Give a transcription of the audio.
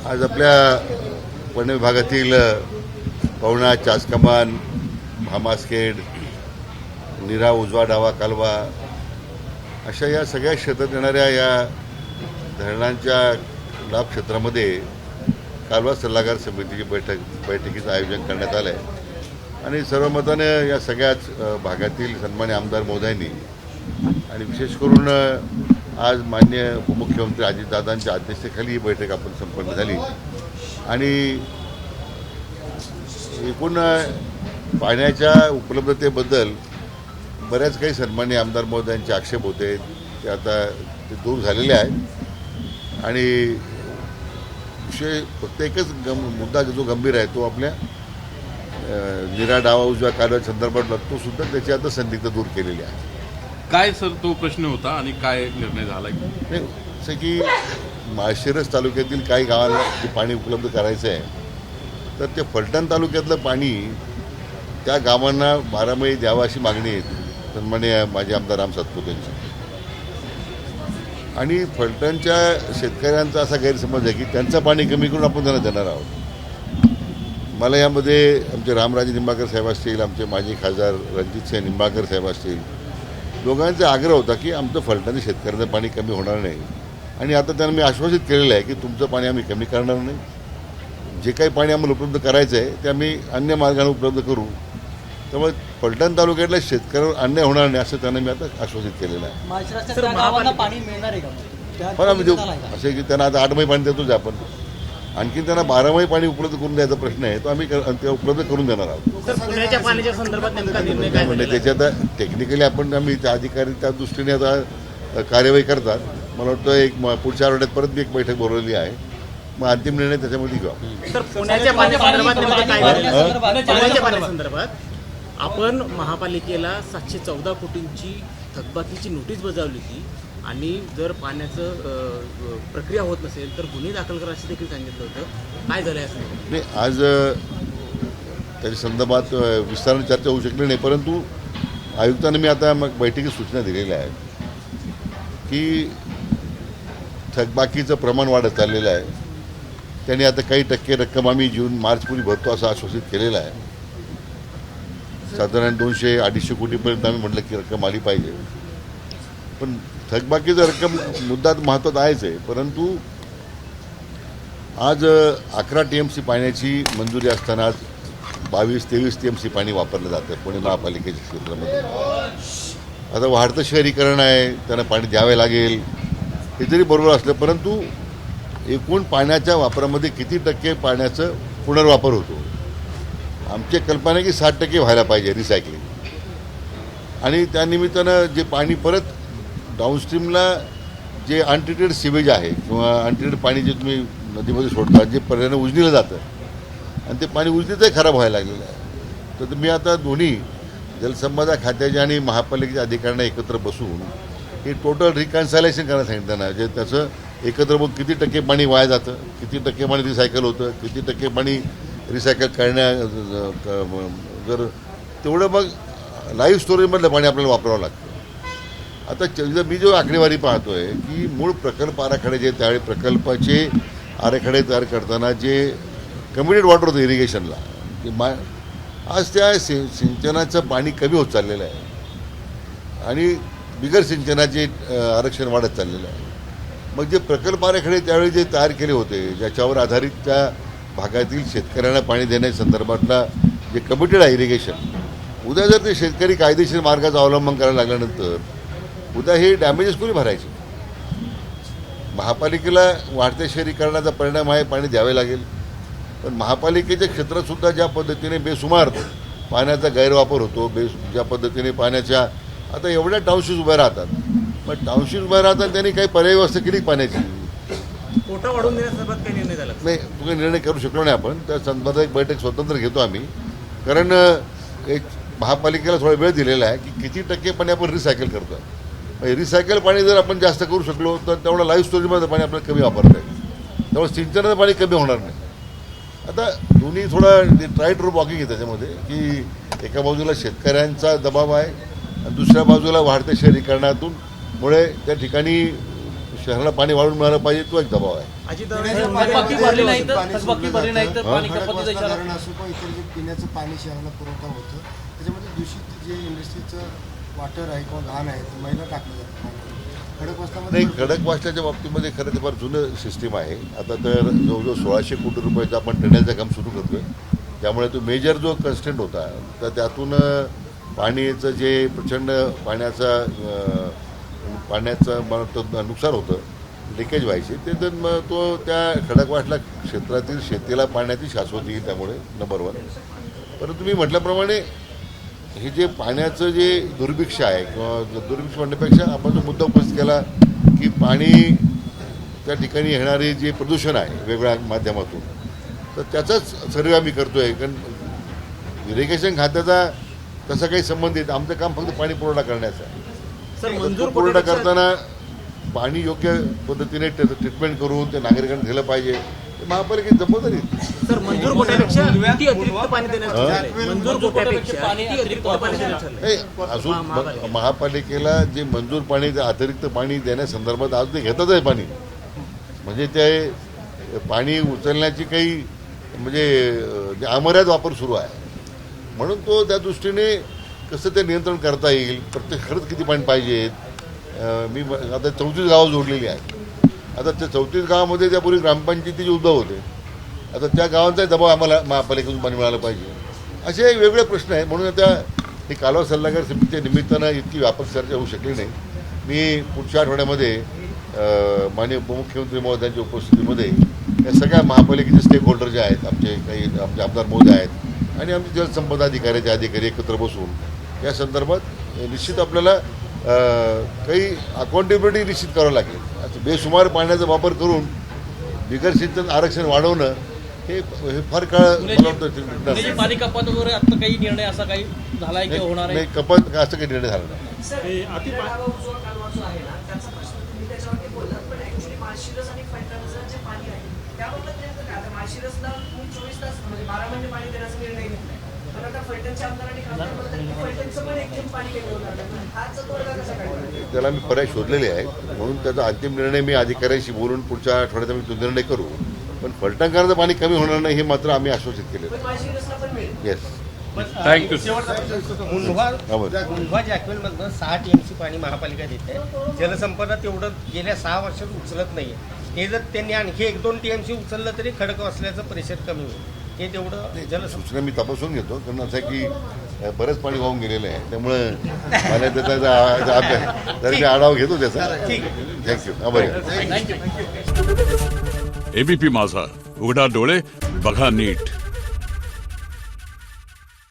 आज आपल्या पुणे विभागातील पवना, चासकमान, भामासखेड, नीरा, उजवा डावा कालवा अशा या सगळ्या क्षेत्रात येणाऱ्या या धरणांच्या लाभ क्षेत्रामध्ये कालवा सल्लागार समितीची बैठकीचं आयोजन करण्यात आलं आहे आणि सर्वमताने या सगळ्याच भागातील सन्मान्य आमदार महोदयांनी आणि विशेष करून आज माननीय उपमुख्यमंत्री अजितदादांच्या अध्यक्षतेखाली ही बैठक आपण संपन्न झाली आणि एकूण पाण्याच्या उपलब्धतेबद्दल बऱ्याच काही सन्मान्य आमदार महोदयांचे आक्षेप होते ते आता ते दूर झालेले आहेत आणि विषय फक्त एकच मुद्दा जो गंभीर आहे तो आपल्या नीरा डावा उजव्या कालव्या संदर्भात तो सुद्धा त्याची आता संदिग्ध दूर केलेली आहे. काय सर तो प्रश्न होता आणि काय निर्णय झाला? नाही जसं की माळशिरस तालुक्यातील काही गावांना जे पाणी उपलब्ध करायचं आहे तर ते फलटण तालुक्यातलं पाणी त्या गावांना 12 महिने द्यावं अशी मागणी आहे सन्माननीय माजी आमदार राम सातपुते यांची. आणि फलटणच्या शेतकऱ्यांचा असा गैरसमज आहे की त्यांचं पाणी कमी करून आपण त्यांना देणार आहोत. मला यामध्ये आमचे रामराजे निंबाळकर साहेब असतील, आमचे माजी खासदार रणजितसिंह निंबाळकर साहेब असतील, दोघांचा आग्रह होता की आमचं फलटणी शेतकऱ्यांचं पाणी कमी होणार नाही आणि आता त्यांना मी आश्वासित केलेलं आहे की तुमचं पाणी आम्ही कमी करणार नाही. जे काही पाणी आम्हाला उपलब्ध करायचं आहे ते आम्ही अन्य मार्गाने उपलब्ध करू. त्यामुळे फलटण तालुक्यातल्या शेतकऱ्यांवर अन्याय होणार नाही असं त्यांना मी आता आश्वासित केलेलं आहे. पण आम्ही देऊ असे की त्यांना आता 8 महिने पाणी देतोच आपण, आणखी त्यांना 12 महिने पाणी उपलब्ध करून द्यायचा प्रश्न आहे तो आम्ही ते उपलब्ध करून देणार आहोत. पुण्याच्या पाण्याच्या संदर्भात नेमका निर्णय काय म्हणजे त्याच्यात टेक्निकली आम्ही त्या अधिकारी त्या दृष्टीने आता कार्यवाही करतात. मला वाटतं एक पुढच्या आठवड्यात परत मी एक बैठक बोलवली आहे, मग अंतिम निर्णय त्याच्यामध्ये घेऊ. तर पुण्याच्या पाण्यासंदर्भात नेमकं काय झालं? पुण्याच्या पाण्यासंदर्भात आपण महापालिकेला 714 कोटींची थकबाकीची नोटीस बजावली होती आणि जर पाण्याचं प्रक्रिया होत नसेल तर गुन्हे दाखल करा असं देखील सांगितलं होतं. काय झालं असं? नाही आज त्याच्या संदर्भात विस्ताराने चर्चा होऊ शकली नाही, परंतु आयुक्तांनी मी आता मग बैठकीत सूचना दिलेल्या आहेत की थकबाकीचं प्रमाण वाढत चाललेलं आहे. त्यांनी आता काही टक्के रक्कम आम्ही जून मार्चपूर्वी भरतो असं आश्वासित केलेलं आहे. साधारण 200-250 कोटीपर्यंत आम्ही म्हटलं की रक्कम आली पाहिजे. पण थकबाकीचं रक्कम मुद्दा महत्त्वाचा आहेच आहे, परंतु आज 11 TMC पाण्याची मंजुरी असताना आज 22-23 TMC पाणी वापरलं जातं पुणे महापालिकेच्या क्षेत्रामध्ये. आता वाढतं शहरीकरण आहे, त्यांना पाणी द्यावे लागेल हे जरी बरोबर असलं परंतु एकूण पाण्याच्या वापरामध्ये किती टक्के पाण्याचं पुनर्वापर होतो. आमची कल्पना आहे की 60% व्हायला पाहिजे रिसायकलिंग आणि त्यानिमित्तानं जे पाणी परत डाऊनस्ट्रीमला जे अनट्रीटेड सिवेज आहे किंवा अनट्रीटेड पाणी जे तुम्ही नदीमध्ये सोडता जे पर्यायानं उजनीलं जातं आणि ते पाणी उजनीतही खराब व्हायला लागलेलं आहे. तर मी आता दोन्ही जलसंपदा खात्याच्या आणि महापालिकेच्या अधिकाऱ्यांना एकत्र बसून हे टोटल रिकन्सायलेशन करायला सांगितलं ना, जे त्याचं एकत्र बघून किती टक्के पाणी वाया जातं, किती टक्के पाणी रिसायकल होतं, किती टक्के पाणी रिसायकल जर तेवढं मग लाईव्ह स्टोरेजमधलं पाणी आपल्याला वापरावं लागतं. आता मी जो आकडेवारी पाहतोय की मूळ प्रकल्प आराखडे जे त्यावेळी प्रकल्पाचे आराखडे तयार करताना जे कम्युनिटी वॉटर होतं इरिगेशनला आज त्या सिंचनाचं पाणी कमी होत चाललेलं आहे आणि बिगर सिंचनाचे आरक्षण वाढत चाललेलं आहे. मग जे प्रकल्प आराखडे त्यावेळी जे तयार केले होते ज्याच्यावर आधारित त्या भागातील शेतकऱ्यांना पाणी देण्याच्या संदर्भातला जे कमिटेड आहे इरिगेशन, उद्या जर ते शेतकरी कायदेशीर मार्गाचा अवलंबन करायला लागल्यानंतर उद्या हे डॅमेजेस कोणी भरायचे? महापालिकेला वाढत्या शहरीकरणाचा परिणाम आहे, पाणी द्यावे लागेल. पण महापालिकेच्या क्षेत्रातसुद्धा ज्या पद्धतीने बेसुमार पाण्याचा गैरवापर होतो, ज्या पद्धतीने पाण्याच्या आता एवढ्या टाउनशिप्स उभ्या राहतात, पण टाउनशिप्स उभ्या राहतात त्यांनी काही पर्यायी व्यवस्था केली पाण्याची. कोटा वाढवून देण्यासंदर्भात काही निर्णय झाला नाही, तुम्ही निर्णय करू शकलो नाही. आपण त्या संदर्भात एक बैठक स्वतंत्र घेतो आम्ही, कारण एक महापालिकेला थोडा वेळ दिलेला आहे की किती टक्के पाणी आपण रिसायकल करतो. रिसायकल पाणी जर आपण जास्त करू शकलो तर तेवढं लाईव्ह स्टोरेजमध्ये पाणी आपल्याला कमी वापरता येईल, त्यामुळे सिंचनाचं पाणी कमी होणार नाही. आता दोन्ही थोडं ट्राय टू वॉकिंग आहे त्याच्यामध्ये की एका बाजूला शेतकऱ्यांचा दबाव आहे आणि दुसऱ्या बाजूला वाढत्या शहरीकरणातून मुळे त्या ठिकाणी शहराला पाणी वाढून मिळालं पाहिजे तो एक दबाव आहे. थकबाकी भरली नाही तर पाणी कपातीचा इशारा. धरण असो किंवा इतर जे पिण्याचं पाणी शहराला पुरवठा होतं त्याच्यामध्ये दूषित जे इंडस्ट्रीचं वॉटर आहे किंवा घाण आहे ते मैला टाकलं जातं पाण्यामध्ये. खडकवासल्यामध्ये नाही, खडकवासल्याच्या बाबतीमध्ये खरं तर फार जुनं सिस्टीम आहे. आता तर जवळजवळ 1600 कोटी रुपयाचं आपण टनेलचं काम सुरू करतोय. त्यामुळे तो मेजर जो कन्स्टंट होता तर त्यातून पाण्याचं जे प्रचंड पाण्याचं नुकसान होतं, लिकेज व्हायचे ते तर मग तो त्या खडकवासला क्षेत्रातील शेतीला पाण्याची शाश्वती येईल त्यामुळे नंबर 1. परंतु तुम्ही म्हटल्याप्रमाणे हे जे पाण्याचं जे दुर्भिक्ष आहे किंवा दुर्भिक्ष म्हणण्यापेक्षा आपण जो मुद्दा उपस्थित केला की पाणी त्या ठिकाणी येणारे जे प्रदूषण आहे वेगवेगळ्या माध्यमातून तर त्याचाच सर्वे आम्ही करतोय. कारण इरिगेशन खात्याचा तसा काही संबंधित आमचं काम फक्त पाणी पुरवठा करण्याचं आहे. सर, तो मंजूर पुरवठा कोट्यापेक्षा- करताना पाणी योग्य पद्धतीने ट्रीटमेंट करून ते नागरिकांना दिलं पाहिजे ते महापालिकेची जबाबदारी आहे. सर, मंजूर कोट्यापेक्षा किती अतिरिक्त पाणी देण्यात ठरलंय? मंजूर कोट्यापेक्षा किती अतिरिक्त पाणी देण्यात ठरलंय? नाही, अजून महापालिकेला जे मंजूर पाणी ते अतिरिक्त पाणी देण्यासंदर्भात आज ते घेतच आहे पाणी. म्हणजे ते पाणी उचलण्याची काही म्हणजे अमर्याद वापर सुरू आहे. म्हणून तो त्या दृष्टीने कसं ते नियंत्रण करता येईल, प्रत्येक खरंच किती पाणी पाहिजेत. मी आता 34 गावं जोडलेली आहेत. आता त्या 34 गावामध्ये त्यापूर्वी ग्रामपंचायतीचे उद्भव होते. आता त्या गावांचा दबाव आम्हाला महापालिकेतून पाणी मिळालं पाहिजे. असे वेगवेगळे प्रश्न आहेत. म्हणून आता ही कालवा सल्लागार समितीच्या निमित्तानं इतकी व्यापक चर्चा होऊ शकली नाही. मी पुढच्या आठवड्यामध्ये माननीय उपमुख्यमंत्री महोदयांच्या उपस्थितीमध्ये या सगळ्या महापालिकेचे स्टेक होल्डर जे आहेत, आमचे आमदार महोदय आहेत आणि आमचे जलसंपदा अधिकारी एकत्र बसून या संदर्भात निश्चित आपल्याला काही अकाउंटेबिलिटी निश्चित करावं लागेल. असं बेसुमार पाण्याचा वापर करून बिगर सिंचन आरक्षण वाढवणं हे फार काळ मला वाटतं पाणी कपात वगैरे आता काही निर्णय असा काही झालाय किंवा होणार आहे? नाही, कपात असं काही निर्णय झाला नाही. त्याला मी पर्याय शोधलेले आहेत. म्हणून त्याचा अंतिम निर्णय मी अधिकाऱ्यांशी बोलून पुढच्या आठवड्यात आम्ही तो निर्णय करू. पण फलटणकरांचं पाणी कमी होणार नाही हे मात्र आम्ही आश्वासित केलेलं आहे. येस. थँक्यू. मुंढवा जॅकवेलमधनं 6 TMC पाणी महापालिका देते. जलसंपदा तेवढं गेल्या 6 वर्षात उचलत नाहीये. हे जर त्यांनी आणखी 1-2 TMC उचललं तरी खडकवासल्याचं प्रेशर कमी होईल. हे तेवढं सूचना मी तपासून घेतो. कारण असं आहे की बरंच पाणी वाहून गेलेलं आहे. त्यामुळं मला त्याचा अभ्यास तर मी आढावा घेतो त्याचा. थँक्यू. आभारी. एबीपी माझा, उघडा डोळे बघा नीट.